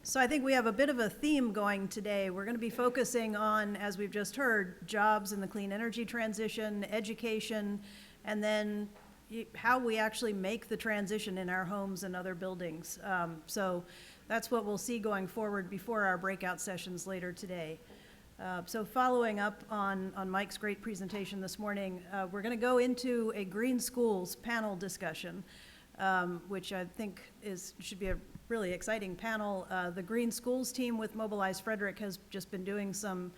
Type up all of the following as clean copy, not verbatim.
So I think we have a bit of a theme going today. We're going to be focusing on, as we've just heard, jobs in the clean energy transition, education, and then how we actually make the transition in our homes and other buildings. So that's what we'll see going forward before our breakout sessions later today. So following up on Mike's great presentation this morning, we're going to go into a Green Schools panel discussion, which I think should be a really exciting panel. The Green Schools team with Mobilize Frederick has just been doing some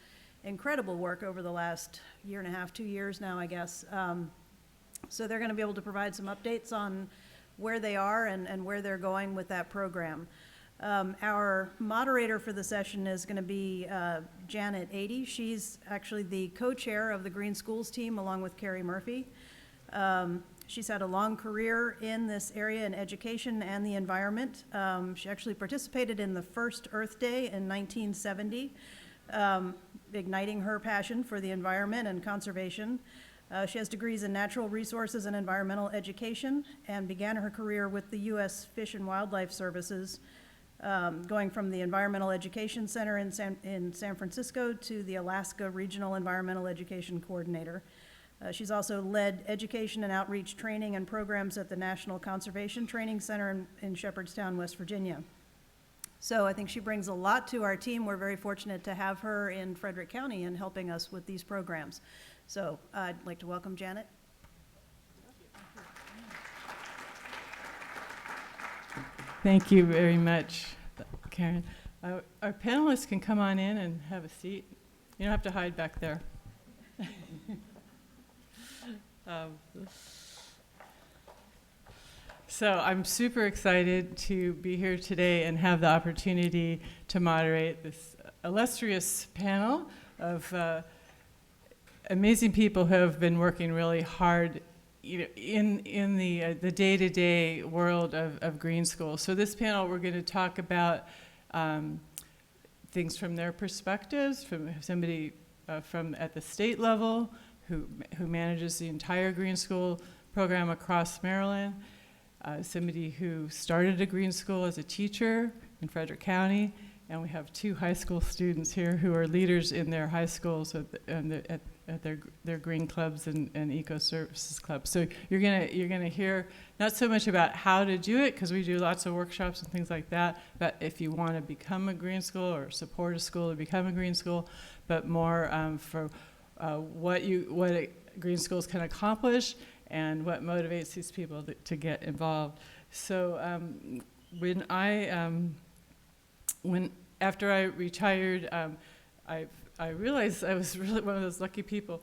incredible work over the last year and a half, 2 years now, I guess. So they're going to be able to provide some updates on where they are and where they're going with that program. Our moderator for the session is going to be Janet Adey. She's actually the co-chair of the Green Schools team along with Carrie Murphy. She's had a long career in this area in education and the environment. She actually participated in the first Earth Day in 1970, igniting her passion for the environment and conservation. She has degrees in natural resources and environmental education and began her career with the U.S. Fish and Wildlife Services, going from the Environmental Education Center in San Francisco to the Alaska Regional Environmental Education Coordinator. She's also led education and outreach training and programs at the National Conservation Training Center in Shepherdstown, West Virginia. So I think she brings a lot to our team. We're very fortunate to have her in Frederick County and helping us with these programs. So I'd like to welcome Janet. Thank you very much, Karen. Our panelists can come on in and have a seat. You don't have to hide back there. So I'm super excited to be here today and have the opportunity to moderate this illustrious panel of amazing people who have been working really hard, in the day-to-day world of Green School. So this panel, we're going to talk about things from their perspectives, from somebody from at the state level who manages the entire Green School program across Maryland, somebody who started a Green School as a teacher in Frederick County, and we have 2 high school students here who are leaders in their high schools at their green clubs and eco services clubs. So you're gonna hear not so much about how to do it, because we do lots of workshops and things like that, but if you want to become a Green School or support a school to become a Green School, but more for what Green Schools can accomplish and what motivates these people to get involved. So after I retired, I realized I was really one of those lucky people.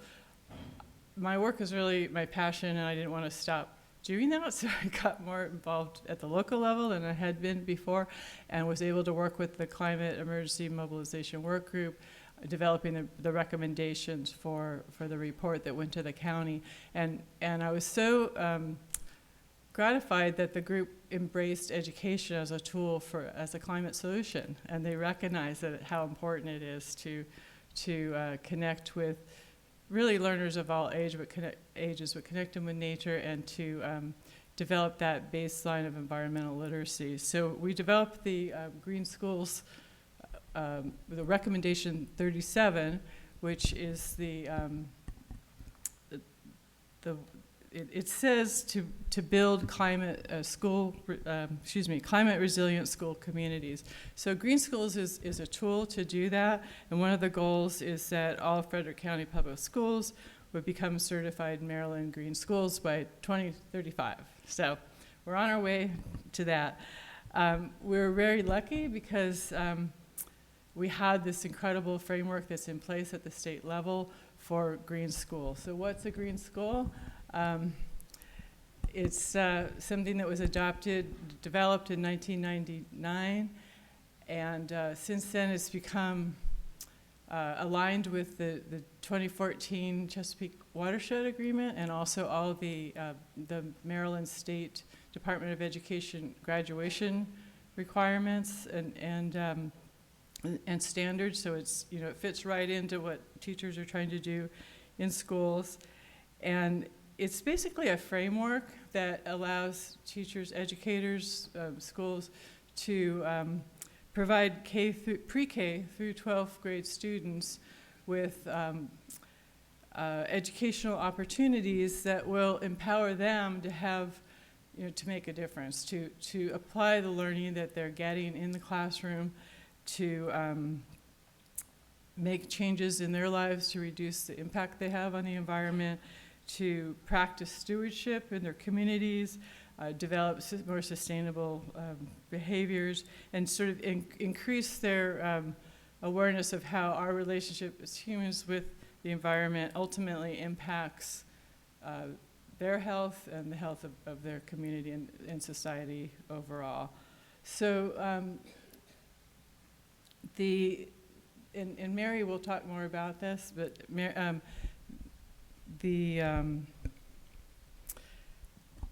My work is really my passion, and I didn't want to stop doing that, so I got more involved at the local level than I had been before, and was able to work with the Climate Emergency Mobilization Work Group, developing the recommendations for the report that went to the county. And I was so gratified that the group embraced education as a tool as a climate solution, and they recognize how important it is to connect with really learners of all ages, but connect them with nature, and to develop that baseline of environmental literacy. So we developed the Green Schools, the recommendation 37, which is it says to build climate resilient school communities. So Green Schools is a tool to do that, and one of the goals is that all Frederick County public schools would become certified Maryland Green Schools by 2035. So we're on our way to that. We're very lucky because we had this incredible framework that's in place at the state level for Green School. So what's a Green School? It's something that was developed in 1999, and since then it's become aligned with the 2014 Chesapeake Watershed Agreement, and also all the Maryland State Department of Education graduation requirements and standards. So it's, it fits right into what teachers are trying to do in schools. And it's basically a framework that allows teachers, educators, schools to provide pre-K through 12th grade students with educational opportunities that will empower them to have, to make a difference, to apply the learning that they're getting in the classroom, to make changes in their lives to reduce the impact they have on the environment, to practice stewardship in their communities, develop more sustainable behaviors, and sort of increase their awareness of how our relationship as humans with the environment ultimately impacts their health and the health of their community and society overall. So and Mary will talk more about this, but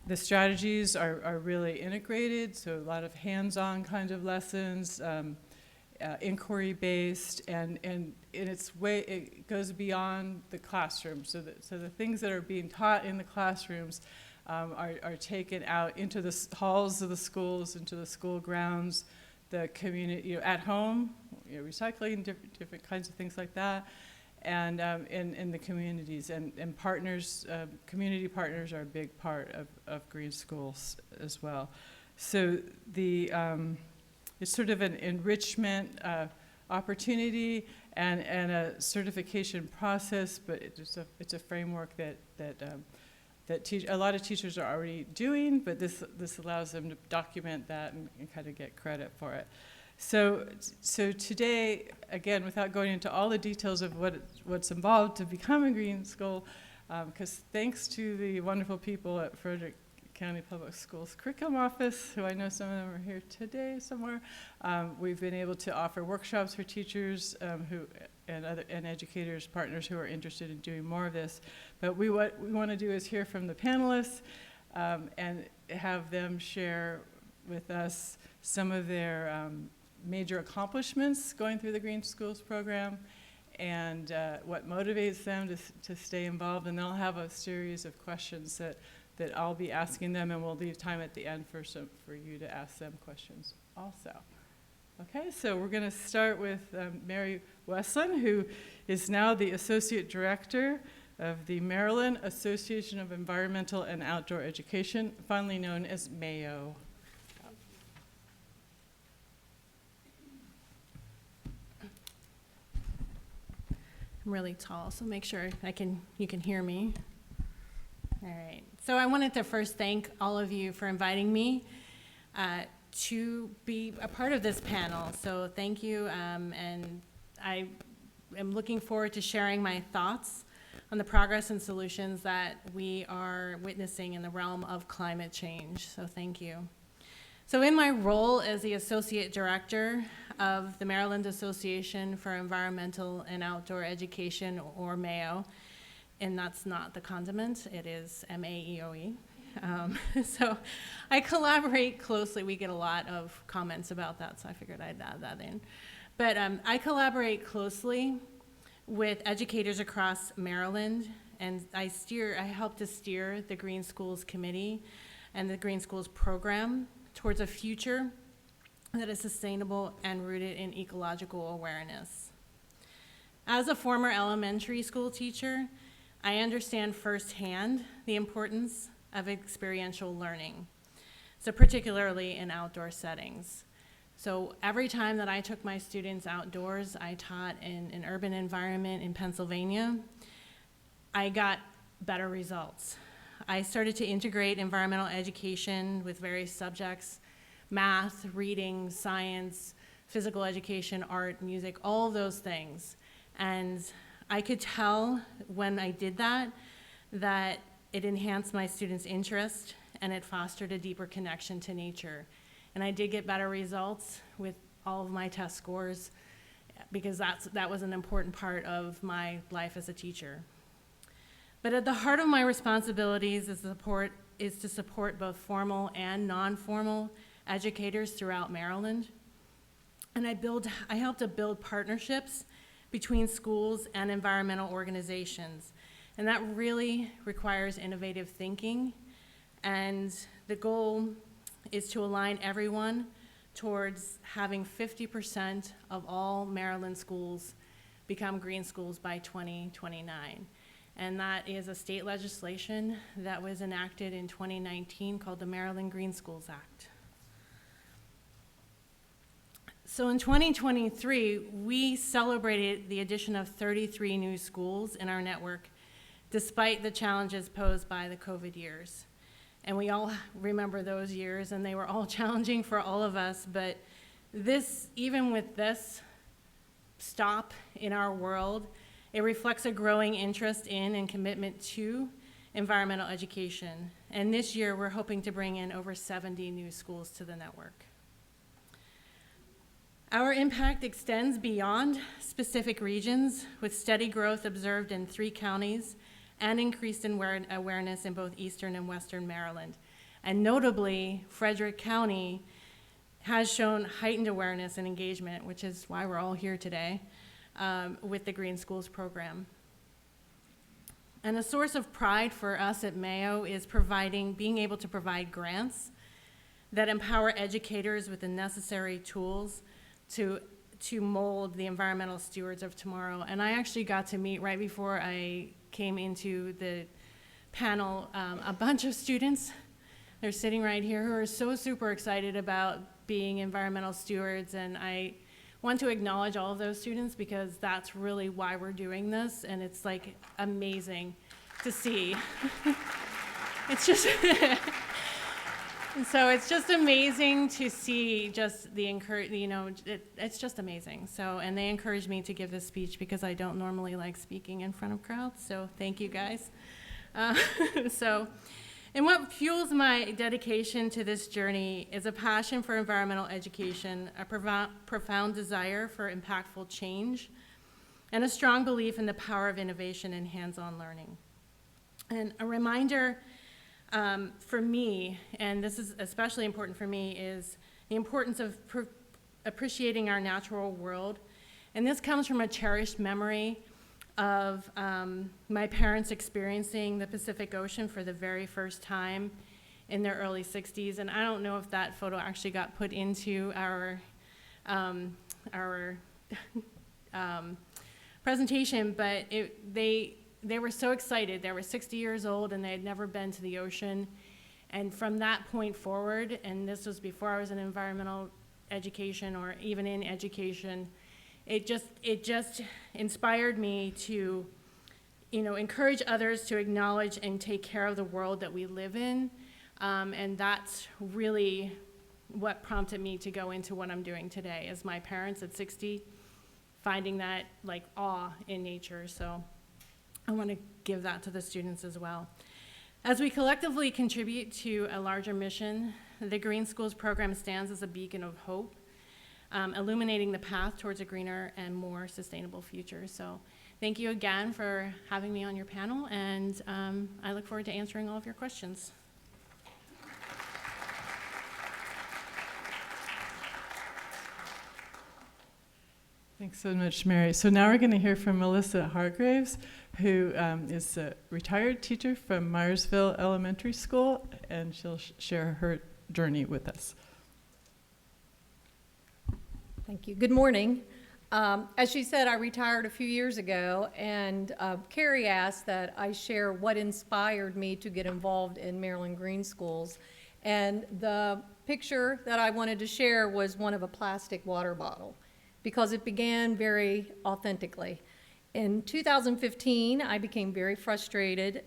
the strategies are really integrated, so a lot of hands-on kind of lessons, inquiry-based, and in its way, it goes beyond the classroom. So the things that are being taught in the classrooms are taken out into the halls of the schools, into the school grounds, the community, at home, recycling, different kinds of things like that, and in the communities, and partners, community partners are a big part of Green Schools as well. So it's sort of an enrichment opportunity and a certification process, but it's a framework that a lot of teachers are already doing, but this allows them to document that and kind of get credit for it. So today, again, without going into all the details of what's involved to become a Green School, because thanks to the wonderful people at Frederick County Public Schools Curriculum Office, who I know some of them are here today somewhere, we've been able to offer workshops for teachers and educators, partners who are interested in doing more of this. But what we want to do is hear from the panelists and have them share with us some of their major accomplishments going through the Green Schools program and what motivates them to stay involved. And they'll have a series of questions that I'll be asking them, and we'll leave time at the end for you to ask them questions also. Okay, so we're going to start with Mary Westlund, who is now the Associate Director of the Maryland Association of Environmental and Outdoor Education, fondly known as MAEOE. I'm really tall, so make sure you can hear me. All right. So I wanted to first thank all of you for inviting me to be a part of this panel. So thank you, and I am looking forward to sharing my thoughts on the progress and solutions that we are witnessing in the realm of climate change. So thank you. So in my role as the Associate Director of the Maryland Association for Environmental and Outdoor Education, or MAEOE, and that's not the condiment, it is MAEOE. So I collaborate closely. We get a lot of comments about that, so I figured I'd add that in. But I collaborate closely with educators across Maryland, and I help to steer the Green Schools Committee and the Green Schools program towards a future that is sustainable and rooted in ecological awareness. As a former elementary school teacher, I understand firsthand the importance of experiential learning, so particularly in outdoor settings. So every time that I took my students outdoors, I taught in an urban environment in Pennsylvania, I got better results. I started to integrate environmental education with various subjects: math, reading, science, physical education, art, music, all of those things. And I could tell when I did that it enhanced my students' interest and it fostered a deeper connection to nature. And I did get better results with all of my test scores because that was an important part of my life as a teacher. But at the heart of my responsibilities is to support both formal and non-formal educators throughout Maryland. And I help to build partnerships between schools and environmental organizations. And that really requires innovative thinking. And the goal is to align everyone towards having 50% of all Maryland schools become green schools by 2029. And that is a state legislation that was enacted in 2019 called the Maryland Green Schools Act. So in 2023, we celebrated the addition of 33 new schools in our network, despite the challenges posed by the COVID years. And we all remember those years, and they were all challenging for all of us, but even with this stop in our world, it reflects a growing interest in and commitment to environmental education. And this year, we're hoping to bring in over 70 new schools to the network. Our impact extends beyond specific regions, with steady growth observed in 3 counties and increased awareness in both Eastern and Western Maryland. And notably, Frederick County has shown heightened awareness and engagement, which is why we're all here today, with the Green Schools program. And a source of pride for us at Mayo is being able to provide grants that empower educators with the necessary tools to mold the environmental stewards of tomorrow. And I actually got to meet, right before I came into the panel, a bunch of students. They're sitting right here who are so super excited about being environmental stewards, and I want to acknowledge all of those students because that's really why we're doing this, and it's like amazing to see. It's just, so it's just amazing to see just the it's just amazing. So, and they encouraged me to give this speech because I don't normally like speaking in front of crowds, so thank you guys. And what fuels my dedication to this journey is a passion for environmental education, a profound desire for impactful change, and a strong belief in the power of innovation and hands-on learning. And a reminder for me, and this is especially important for me, is the importance of appreciating our natural world. And this comes from a cherished memory of my parents experiencing the Pacific Ocean for the very first time in their early 60s. And I don't know if that photo actually got put into our presentation, but they were so excited. They were 60 years old and they had never been to the ocean. And from that point forward, and this was before I was in environmental education or even in education, it just inspired me to, encourage others to acknowledge and take care of the world that we live in. And that's really what prompted me to go into what I'm doing today, as my parents at 60, finding that awe in nature. So I want to give that to the students as well. As we collectively contribute to a larger mission, the Green Schools program stands as a beacon of hope, illuminating the path towards a greener and more sustainable future. So thank you again for having me on your panel, and I look forward to answering all of your questions. Thanks so much, Mary. So now we're going to hear from Melissa Hargreaves, who is a retired teacher from Myersville Elementary School, and she'll share her journey with us. Thank you. Good morning. As she said, I retired a few years ago, and Carrie asked that I share what inspired me to get involved in Maryland Green Schools. And the picture that I wanted to share was one of a plastic water bottle, because it began very authentically. In 2015, I became very frustrated.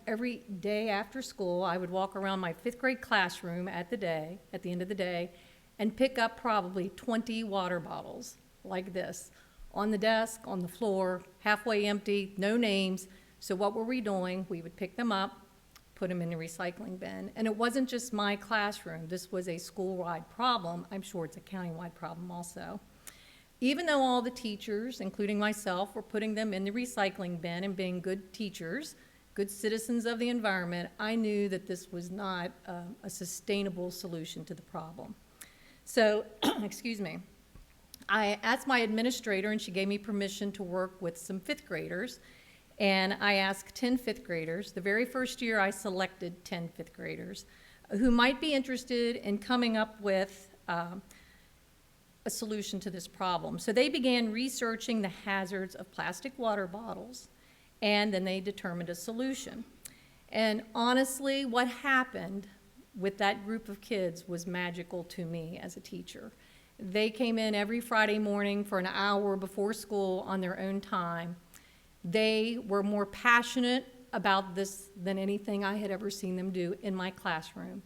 Every day after school, I would walk around my 5th grade classroom at the end of the day, and pick up probably 20 water bottles like this on the desk, on the floor, halfway empty, no names. So what were we doing? We would pick them up, put them in the recycling bin. And it wasn't just my classroom. This was a school-wide problem. I'm sure it's a county-wide problem also. Even though all the teachers, including myself, were putting them in the recycling bin and being good teachers, good citizens of the environment, I knew that this was not a sustainable solution to the problem. So, excuse me, I asked my administrator, and she gave me permission to work with some 5th graders, and I asked 10 5th graders. The very first year, I selected 10 5th graders who might be interested in coming up with a solution to this problem. So they began researching the hazards of plastic water bottles, and then they determined a solution. And honestly, what happened with that group of kids was magical to me as a teacher. They came in every Friday morning for an hour before school on their own time. They were more passionate about this than anything I had ever seen them do in my classroom.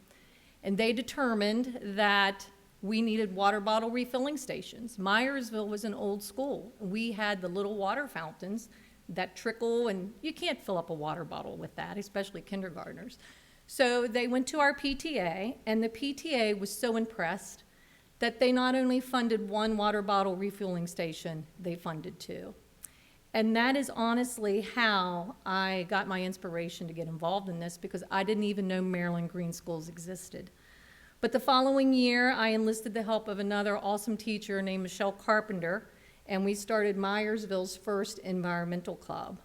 And they determined that we needed water bottle refilling stations. Myersville was an old school. We had the little water fountains that trickle, and you can't fill up a water bottle with that, especially kindergartners. So they went to our PTA, and the PTA was so impressed that they not only funded one water bottle refueling station, they funded 2. And that is honestly how I got my inspiration to get involved in this, because I didn't even know Maryland Green Schools existed. But the following year, I enlisted the help of another awesome teacher named Michelle Carpenter, and we started Myersville's first environmental club.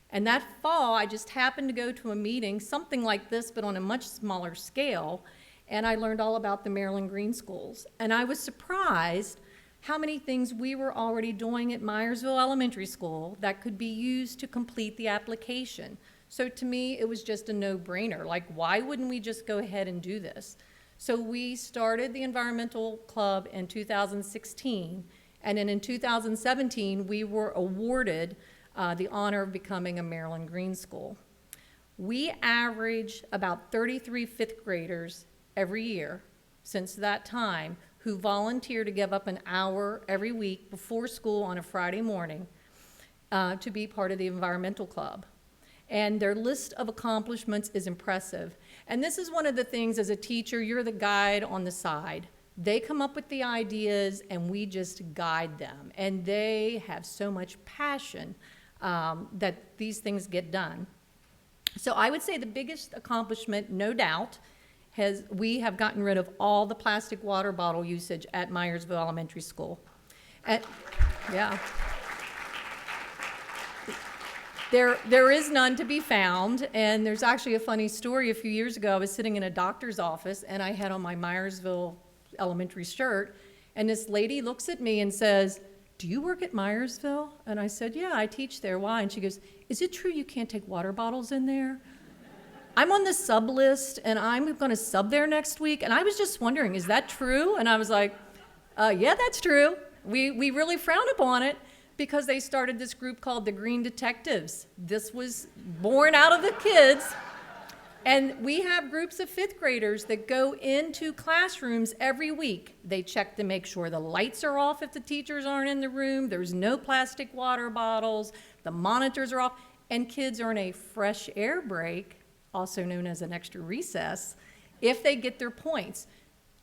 And that fall, I just happened to go to a meeting, something like this, but on a much smaller scale, and I learned all about the Maryland Green Schools. And I was surprised how many things we were already doing at Myersville Elementary School that could be used to complete the application. So to me, it was just a no-brainer. Like, why wouldn't we just go ahead and do this? So we started the environmental club in 2016, and then in 2017, we were awarded the honor of becoming a Maryland Green School. We average about 33 fifth graders every year since that time who volunteer to give up an hour every week before school on a Friday morning to be part of the environmental club. And their list of accomplishments is impressive. And this is one of the things, as a teacher, you're the guide on the side. They come up with the ideas, and we just guide them. And they have so much passion that these things get done. So I would say the biggest accomplishment, no doubt, we have gotten rid of all the plastic water bottle usage at Myersville Elementary School. Yeah. There is none to be found, and there's actually a funny story. A few years ago, I was sitting in a doctor's office, and I had on my Myersville Elementary shirt, and this lady looks at me and says, "Do you work at Myersville?" And I said, "Yeah, I teach there. Why?" And she goes, "Is it true you can't take water bottles in there? I'm on the sub list, and I'm going to sub there next week." And I was just wondering, is that true? And I was like, yeah, that's true. We really frowned upon it, because they started this group called the Green Detectives. This was born out of the kids. And we have groups of fifth graders that go into classrooms every week. They check to make sure the lights are off if the teachers aren't in the room, there's no plastic water bottles, the monitors are off, and kids earn a fresh air break, also known as an extra recess, if they get their points.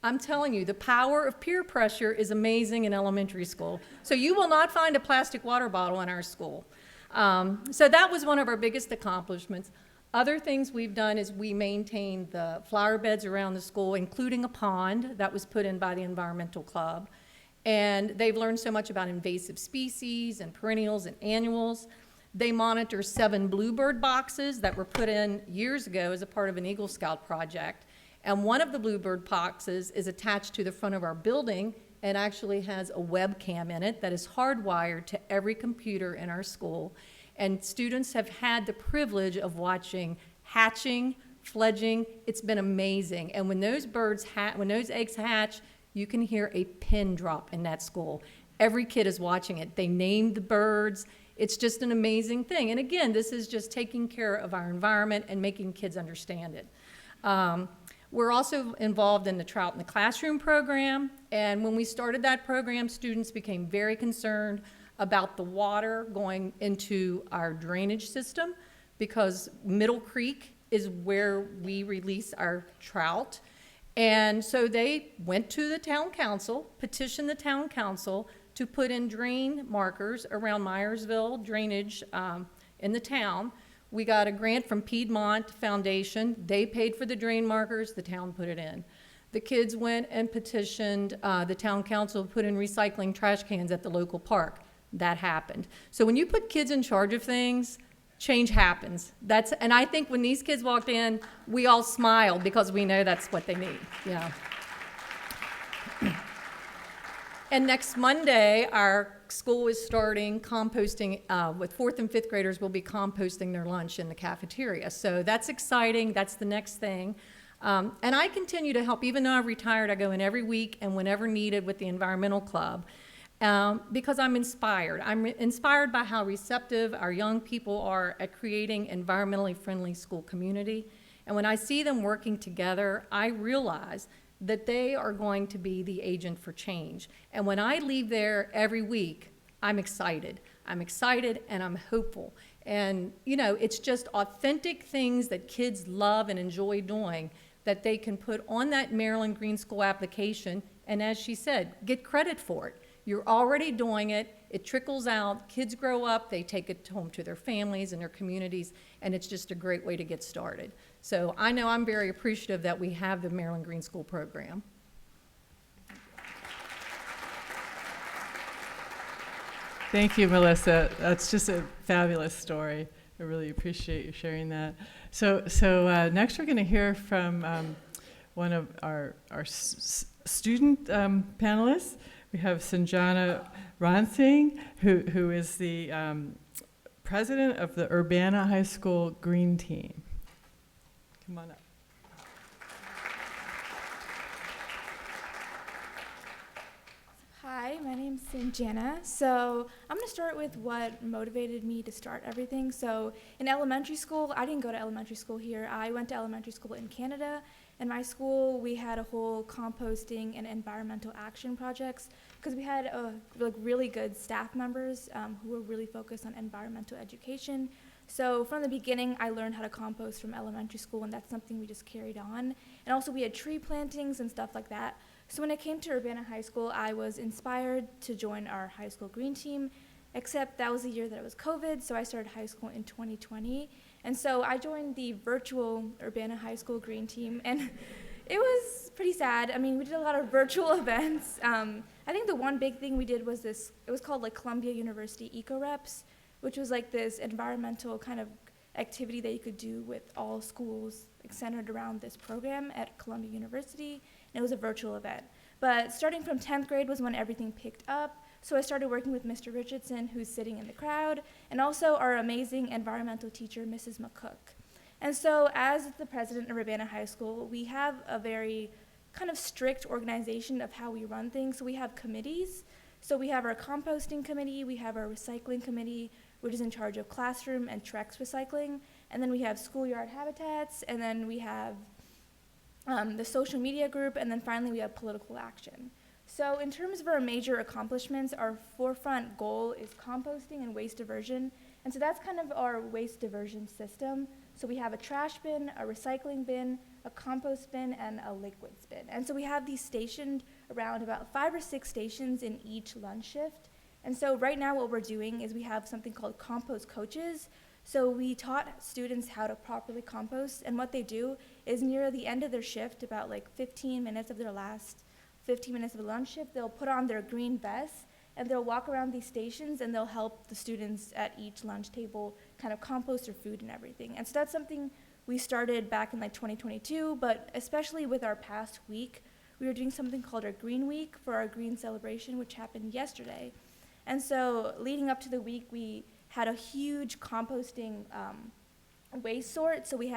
I'm telling you, the power of peer pressure is amazing in elementary school. So you will not find a plastic water bottle in our school. So that was one of our biggest accomplishments. Other things we've done is we maintained the flower beds around the school, including a pond that was put in by the environmental club. And they've learned so much about invasive species and perennials and annuals. They monitor 7 bluebird boxes that were put in years ago as a part of an Eagle Scout project. And one of the bluebird boxes is attached to the front of our building and actually has a webcam in it that is hardwired to every computer in our school. And students have had the privilege of watching hatching, fledging. It's been amazing. And when those eggs hatch, you can hear a pin drop in that school. Every kid is watching it. They named the birds. It's just an amazing thing. And again, this is just taking care of our environment and making kids understand it. We're also involved in the Trout in the Classroom program, and when we started that program, students became very concerned about the water going into our drainage system, because Middle Creek is where we release our trout. And so they went to the town council, petitioned the town council to put in drain markers around Myersville drainage in the town. We got a grant from Piedmont Foundation. They paid for the drain markers, the town put it in. The kids went and petitioned the town council to put in recycling trash cans at the local park. That happened. So when you put kids in charge of things, change happens. And I think when these kids walked in, we all smiled because we know that's what they need. Yeah. And next Monday, our school is starting composting, with 4th and 5th graders will be composting their lunch in the cafeteria. So that's exciting, that's the next thing. And I continue to help, even though I've retired, I go in every week and whenever needed with the environmental club. Because I'm inspired. I'm inspired by how receptive our young people are at creating environmentally friendly school community. And when I see them working together, I realize that they are going to be the agent for change. And when I leave there every week, I'm excited. I'm excited and I'm hopeful. And, you know, it's just authentic things that kids love and enjoy doing that they can put on that Maryland Green School application. And as she said, get credit for it. You're already doing it. It trickles out. Kids grow up. They take it home to their families and their communities. And it's just a great way to get started. So I know I'm very appreciative that we have the Maryland Green School program. Thank you, Melissa. That's just a fabulous story. I really appreciate you sharing that. So next we're going to hear from one of our student panelists. We have Sanjana Ranasinghe, who is the president of the Urbana High School Green Team. Come on up. Hi, my name's Sanjana. So I'm going to start with what motivated me to start everything. So in elementary school, I didn't go to elementary school here. I went to elementary school in Canada. In my school, we had a whole composting and environmental action projects because we had really good staff members who were really focused on environmental education. So from the beginning, I learned how to compost from elementary school, and that's something we just carried on. And also we had tree plantings and stuff like that. So when I came to Urbana High School, I was inspired to join our high school green team, except that was the year that it was COVID, so I started high school in 2020. And so I joined the virtual Urbana High School green team, and it was pretty sad. I mean, we did a lot of virtual events. I think the one big thing we did was this, it was called like Columbia University Eco Reps, which was like this environmental kind of activity that you could do with all schools centered around this program at Columbia University. And it was a virtual event. But starting from 10th grade was when everything picked up. So I started working with Mr. Richardson, who's sitting in the crowd, and also our amazing environmental teacher, Mrs. McCook. And so as the president of Urbana High School, we have a very kind of strict organization of how we run things. So we have committees. So we have our composting committee, we have our recycling committee, which is in charge of classroom and Trex recycling. And then we have schoolyard habitats, and then we have the social media group, and then finally we have political action. So in terms of our major accomplishments, our forefront goal is composting and waste diversion. And so that's kind of our waste diversion system. So we have a trash bin, a recycling bin, a compost bin, and a liquids bin. And so we have these stationed around about 5 or 6 stations in each lunch shift. And so right now what we're doing is we have something called compost coaches. So we taught students how to properly compost, and what they do is near the end of their shift, about like 15 minutes of their last 15 minutes of the lunch shift, they'll put on their green vests and they'll walk around these stations and they'll help the students at each lunch table kind of compost their food and everything. And so that's something we started back in like 2022, but especially with our past week, we were doing something called our Green Week for our green celebration, which happened yesterday. And so leading up to the week, we had a huge composting waste sort. So we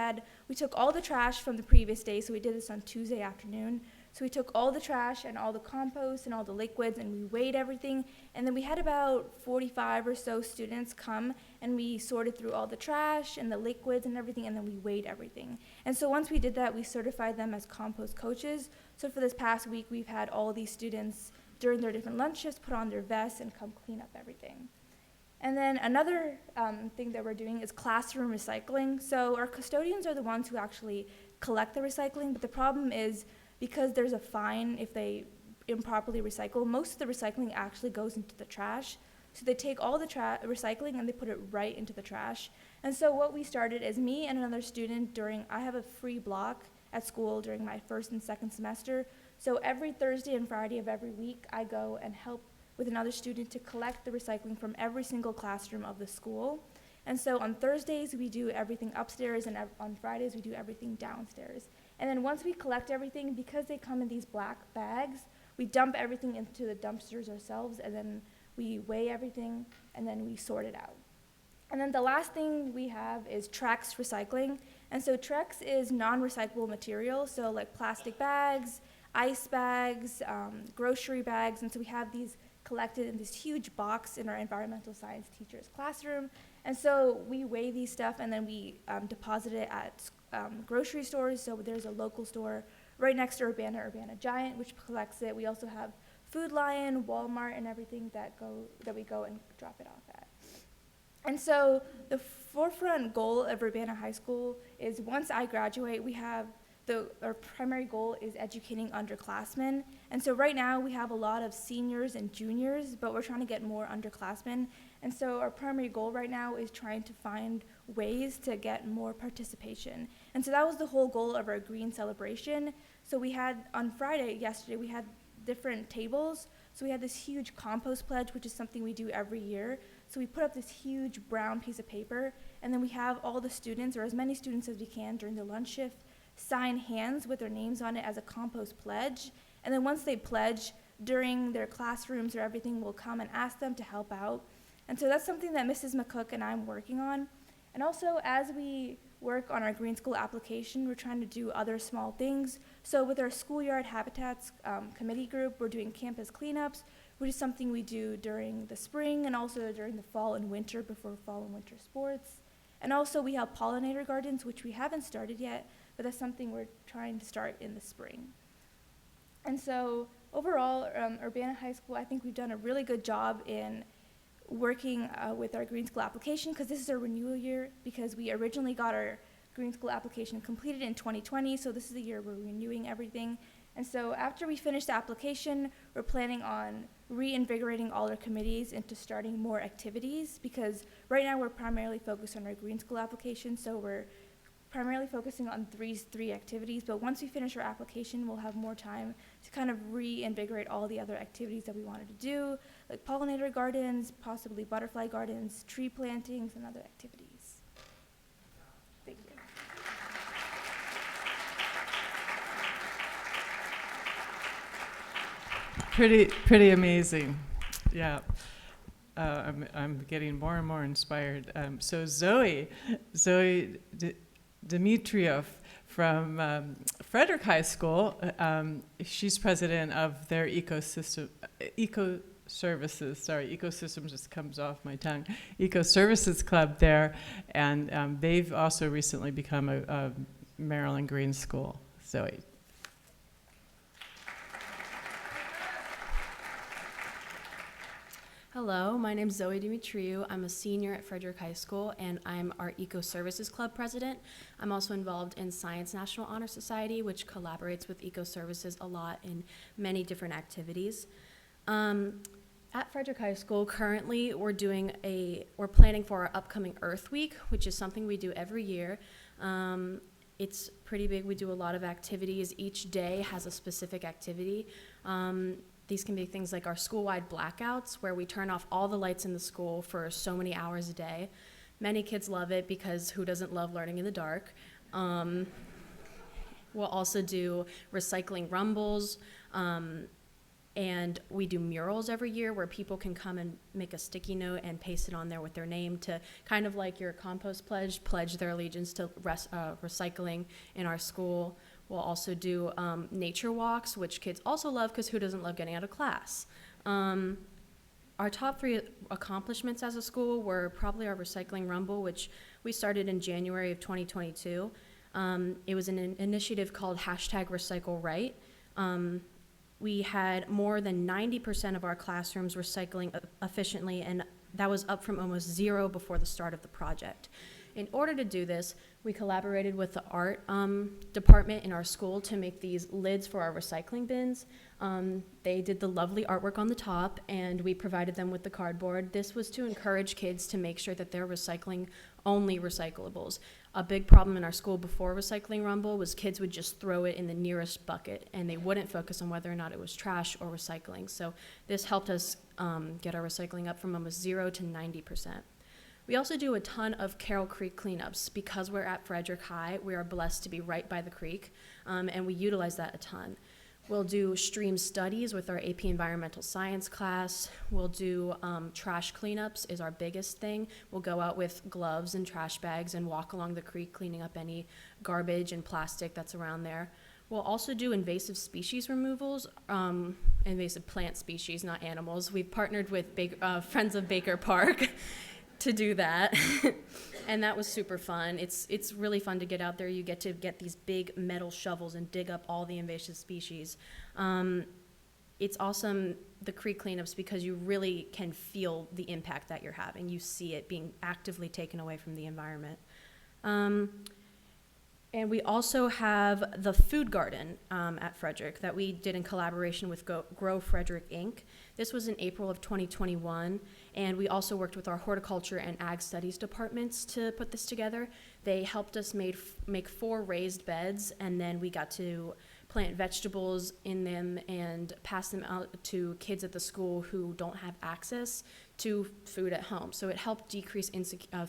took all the trash from the previous day, so we did this on Tuesday afternoon. So we took all the trash and all the compost and all the liquids, and we weighed everything. And then we had about 45 or so students come, and we sorted through all the trash and the liquids and everything, and then we weighed everything. And so once we did that, we certified them as compost coaches. So for this past week, we've had all these students during their different lunch shifts put on their vests and come clean up everything. And then another thing that we're doing is classroom recycling. So our custodians are the ones who actually collect the recycling, but the problem is because there's a fine if they improperly recycle, most of the recycling actually goes into the trash. So they take all the recycling and they put it right into the trash. And so what we started is me and another student I have a free block at school during my first and second semester. So every Thursday and Friday of every week, I go and help with another student to collect the recycling from every single classroom of the school. And so on Thursdays, we do everything upstairs, and on Fridays, we do everything downstairs. And then once we collect everything, because they come in these black bags, we dump everything into the dumpsters ourselves, and then we weigh everything, and then we sort it out. And then the last thing we have is Trex recycling. And so Trex is non-recyclable material, so like plastic bags, ice bags, grocery bags, and so we have these collected in this huge box in our environmental science teacher's classroom. And so we weigh these stuff, and then we deposit it at grocery stores. So there's a local store right next to Urbana Giant, which collects it. We also have Food Lion, Walmart, and everything that we go and drop it off at. And so the forefront goal of Urbana High School is once I graduate, our primary goal is educating underclassmen. And so right now we have a lot of seniors and juniors, but we're trying to get more underclassmen. And so our primary goal right now is trying to find ways to get more participation. And so that was the whole goal of our green celebration. So we had on Friday, yesterday, we had different tables. So we had this huge compost pledge, which is something we do every year. So we put up this huge brown piece of paper, and then we have all the students, or as many students as we can during the lunch shift, sign hands with their names on it as a compost pledge. And then once they pledge, during their classrooms or everything, we'll come and ask them to help out. And so that's something that Mrs. McCook and I'm working on. And also, as we work on our Green School application, we're trying to do other small things. So with our schoolyard habitats committee group, we're doing campus cleanups, which is something we do during the spring and also during the fall and winter before fall and winter sports. And also we have pollinator gardens, which we haven't started yet, but that's something we're trying to start in the spring. And so overall, Urbana High School, I think we've done a really good job in working with our Green School application, because this is our renewal year, because we originally got our Green School application completed in 2020, so this is the year we're renewing everything. And so after we finish the application, we're planning on reinvigorating all our committees into starting more activities, because right now we're primarily focused on our Green School application, so we're primarily focusing on three activities, but once we finish our application, we'll have more time to kind of reinvigorate all the other activities that we wanted to do, like pollinator gardens, possibly butterfly gardens, tree plantings, and other activities. Thank you. Pretty amazing. Yeah. I'm getting more and more inspired. So Zoey Dimitriou from Frederick High School, she's president of their ecosystems just comes off my tongue, eco-services club there, and they've also recently become a Maryland Green School. Zoey. Hello, my name is Zoey Dimitriou. I'm a senior at Frederick High School, and I'm our Eco Services Club president. I'm also involved in Science National Honor Society, which collaborates with Eco Services a lot in many different activities. At Frederick High School, currently we're planning for our upcoming Earth Week, which is something we do every year. It's pretty big. We do a lot of activities. Each day has a specific activity. These can be things like our school-wide blackouts, where we turn off all the lights in the school for so many hours a day. Many kids love it, because who doesn't love learning in the dark? We'll also do recycling rumbles, and we do murals every year where people can come and make a sticky note and paste it on there with their name to kind of like your compost pledge their allegiance to recycling in our school. We'll also do nature walks, which kids also love, because who doesn't love getting out of class? Our top 3 accomplishments as a school were probably our recycling rumble, which we started in January of 2022. It was an initiative called #RecycleRight. We had more than 90% of our classrooms recycling efficiently, and that was up from almost 0 before the start of the project. In order to do this, we collaborated with the art department in our school to make these lids for our recycling bins. They did the lovely artwork on the top, and we provided them with the cardboard. This was to encourage kids to make sure that they're recycling only recyclables. A big problem in our school before Recycling Rumble was kids would just throw it in the nearest bucket, and they wouldn't focus on whether or not it was trash or recycling. So this helped us get our recycling up from almost 0 to 90%. We also do a ton of Carroll Creek cleanups. Because we're at Frederick High, we are blessed to be right by the creek, and we utilize that a ton. We'll do stream studies with our AP Environmental Science class. We'll do trash cleanups is our biggest thing. We'll go out with gloves and trash bags and walk along the creek cleaning up any garbage and plastic that's around there. We'll also do invasive species removals, invasive plant species, not animals. We've partnered with Friends of Baker Park to do that. And that was super fun. It's really fun to get out there. You get to get these big metal shovels and dig up all the invasive species. It's awesome, the creek cleanups, because you really can feel the impact that you're having. You see it being actively taken away from the environment. And we also have the food garden at Frederick that we did in collaboration with Grow Frederick, Inc. This was in April of 2021, and we also worked with our horticulture and ag studies departments to put this together. They helped us make 4 raised beds, and then we got to plant vegetables in them and pass them out to kids at the school who don't have access to food at home. So it helped decrease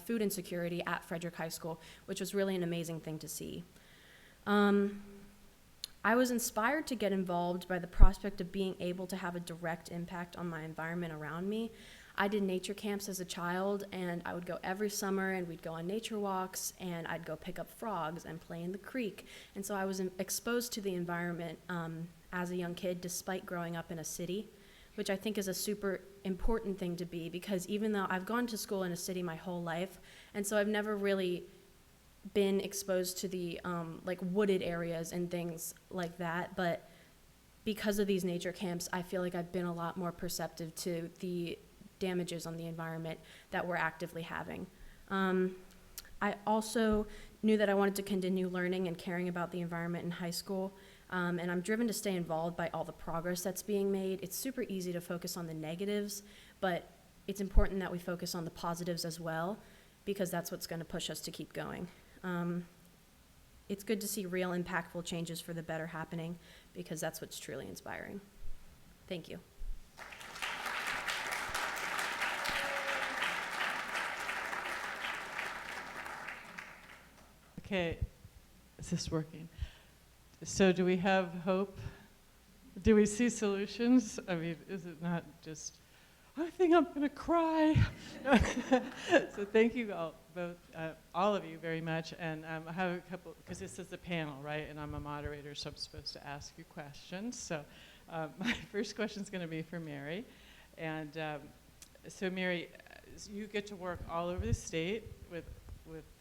food insecurity at Frederick High School, which was really an amazing thing to see. I was inspired to get involved by the prospect of being able to have a direct impact on my environment around me. I did nature camps as a child, and I would go every summer, and we'd go on nature walks, and I'd go pick up frogs and play in the creek. And so I was exposed to the environment as a young kid, despite growing up in a city, which I think is a super important thing to be, because even though I've gone to school in a city my whole life, and so I've never really been exposed to the like wooded areas and things like that, but because of these nature camps, I feel like I've been a lot more perceptive to the damages on the environment that we're actively having. I also knew that I wanted to continue learning and caring about the environment in high school, and I'm driven to stay involved by all the progress that's being made. It's super easy to focus on the negatives, but it's important that we focus on the positives as well, because that's what's going to push us to keep going. It's good to see real impactful changes for the better happening, because that's what's truly inspiring. Thank you. Okay, is this working? So do we have hope? Do we see solutions? I mean, is it not just, I think I'm gonna cry? So thank you all, both, all of you very much. And I have a couple, because this is a panel, right? And I'm a moderator, so I'm supposed to ask you questions. So my first question is gonna be for Mary. And so Mary, you get to work all over the state with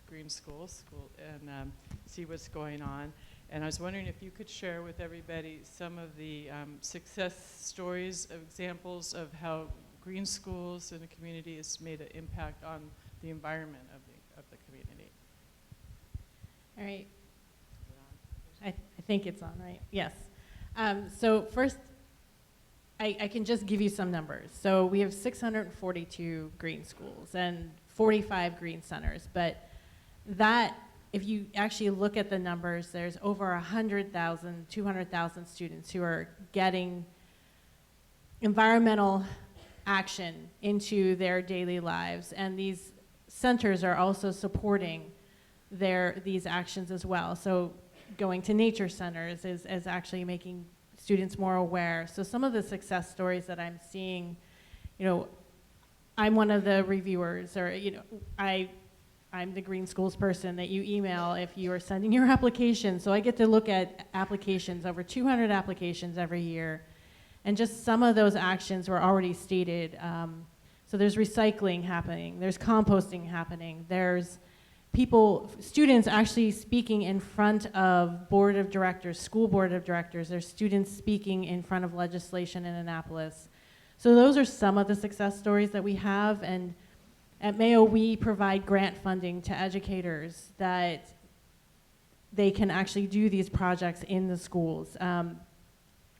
Green Schools and see what's going on. And I was wondering if you could share with everybody some of the success stories, examples of how Green Schools in the community has made an impact on the environment of the community. All right. I think it's on, right? Yes. So first, I can just give you some numbers. So we have 642 green schools and 45 green centers, but that, if you actually look at the numbers, there's over 100,000, 200,000 students who are getting environmental action into their daily lives, and these centers are also supporting these actions as well. So going to nature centers is actually making students more aware. So some of the success stories that I'm seeing, I'm one of the reviewers, or I'm the Green Schools person that you email if you are sending your application. So I get to look at applications, over 200 applications every year. And just some of those actions were already stated. So there's recycling happening, there's composting happening, there's students actually speaking in front of board of directors, school board of directors, there's students speaking in front of legislation in Annapolis. So those are some of the success stories that we have. And at MAEOE, we provide grant funding to educators that they can actually do these projects in the schools.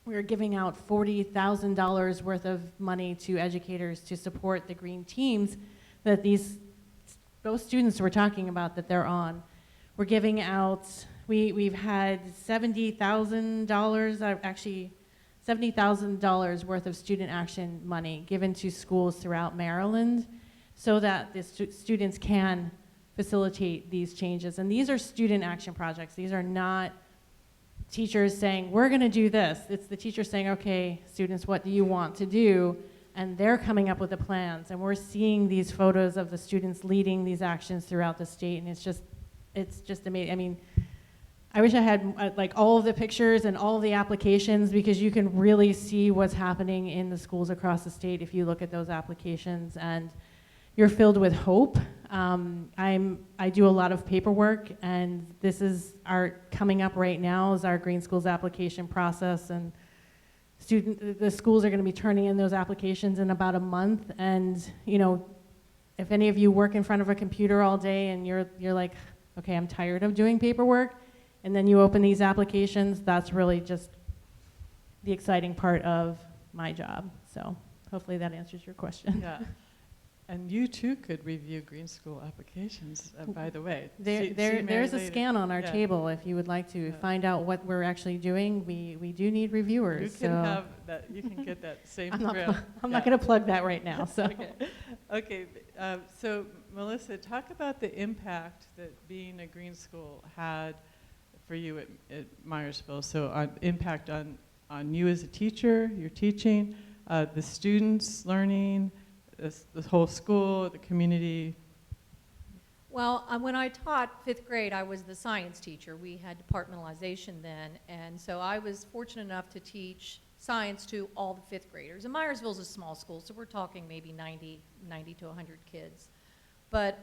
We're giving out $40,000 worth of money to educators to support the green teams that both students were talking about that they're on. We're giving out, we've had $70,000, actually $70,000 worth of student action money given to schools throughout Maryland, so that the students can facilitate these changes. And these are student action projects. These are not teachers saying, we're going to do this. It's the teacher saying, okay, students, what do you want to do? And they're coming up with the plans. And we're seeing these photos of the students leading these actions throughout the state. And it's just amazing. I mean, I wish I had like all of the pictures and all of the applications, because you can really see what's happening in the schools across the state if you look at those applications, and you're filled with hope. I do a lot of paperwork, and this is coming up right now is our Green Schools application process, and the schools are going to be turning in those applications in about a month. And you know, if any of you work in front of a computer all day and you're like, okay, I'm tired of doing paperwork, and then you open these applications, that's really just the exciting part of my job. So hopefully that answers your question. Yeah. And you too could review Green School applications, by the way. There's a scan on our table if you would like to find out what we're actually doing. We do need reviewers. You can have that. You can get that same. I'm not going to plug that right now. So. Okay. So Melissa, talk about the impact that being a Green School had for you at Myersville. So impact on you as a teacher, your teaching, the students learning, the whole school, the community. Well, when I taught 5th grade, I was the science teacher. We had departmentalization then, and so I was fortunate enough to teach science to all the 5th graders. And Myersville's a small school, so we're talking maybe 90 to 100 kids. But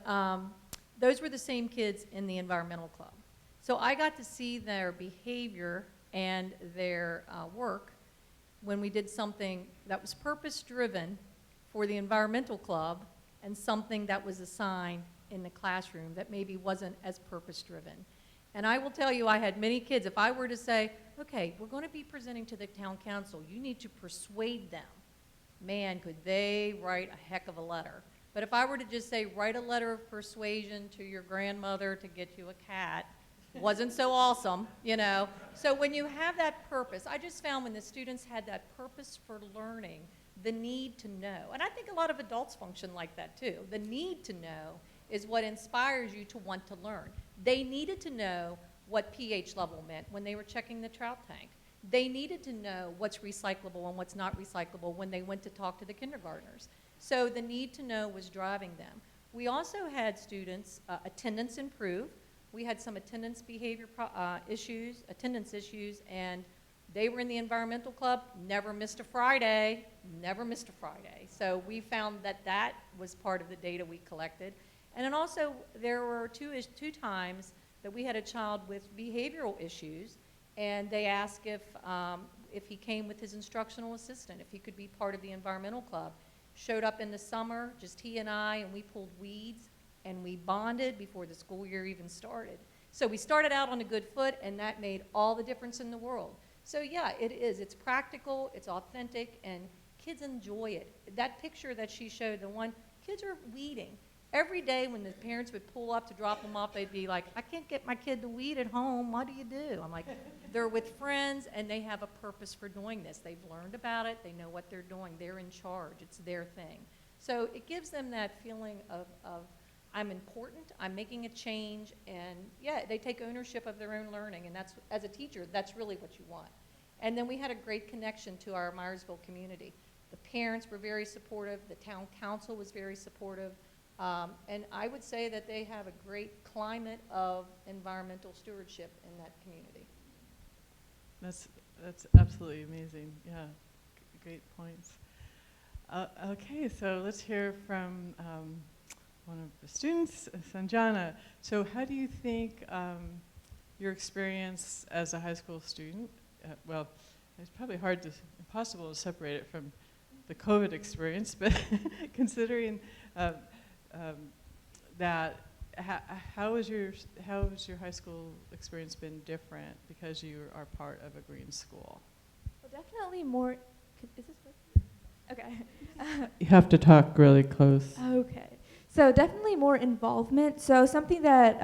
those were the same kids in the environmental club. So I got to see their behavior and their work when we did something that was purpose-driven for the environmental club and something that was assigned in the classroom that maybe wasn't as purpose-driven. And I will tell you, I had many kids, if I were to say, okay, we're going to be presenting to the town council, you need to persuade them. Man, could they write a heck of a letter. But if I were to just say, write a letter of persuasion to your grandmother to get you a cat, wasn't so awesome, you know. So when you have that purpose, I just found when the students had that purpose for learning, the need to know, and I think a lot of adults function like that too. The need to know is what inspires you to want to learn. They needed to know what pH level meant when they were checking the trout tank. They needed to know what's recyclable and what's not recyclable when they went to talk to the kindergartners. So the need to know was driving them. We also had students, attendance improve. We had some attendance behavior attendance issues, and they were in the environmental club, never missed a Friday, never missed a Friday. So we found that that was part of the data we collected. And then also there were two times that we had a child with behavioral issues, and they asked if he came with his instructional assistant, if he could be part of the environmental club. Showed up in the summer, just he and I, and we pulled weeds, and we bonded before the school year even started. So we started out on a good foot, and that made all the difference in the world. So yeah, it is. It's practical, it's authentic, and kids enjoy it. That picture that she showed, the one, kids are weeding. Every day when the parents would pull up to drop them off, they'd be like, I can't get my kid to weed at home, what do you do? I'm like, they're with friends, and they have a purpose for doing this. They've learned about it, they know what they're doing, they're in charge, it's their thing. So it gives them that feeling of I'm important, I'm making a change, and yeah, they take ownership of their own learning, and that's, as a teacher, that's really what you want. And then we had a great connection to our Myersville community. The parents were very supportive, the town council was very supportive, and I would say that they have a great climate of environmental stewardship in that community. That's absolutely amazing, yeah, great points. Okay, so let's hear from one of the students, Sanjana. So how do you think your experience as a high school student, well, it's probably impossible to separate it from the COVID experience, but considering that, how has your high school experience been different because you are part of a green school? Well, definitely more. Is this working? Okay. You have to talk really close. Okay. So definitely more involvement. So something that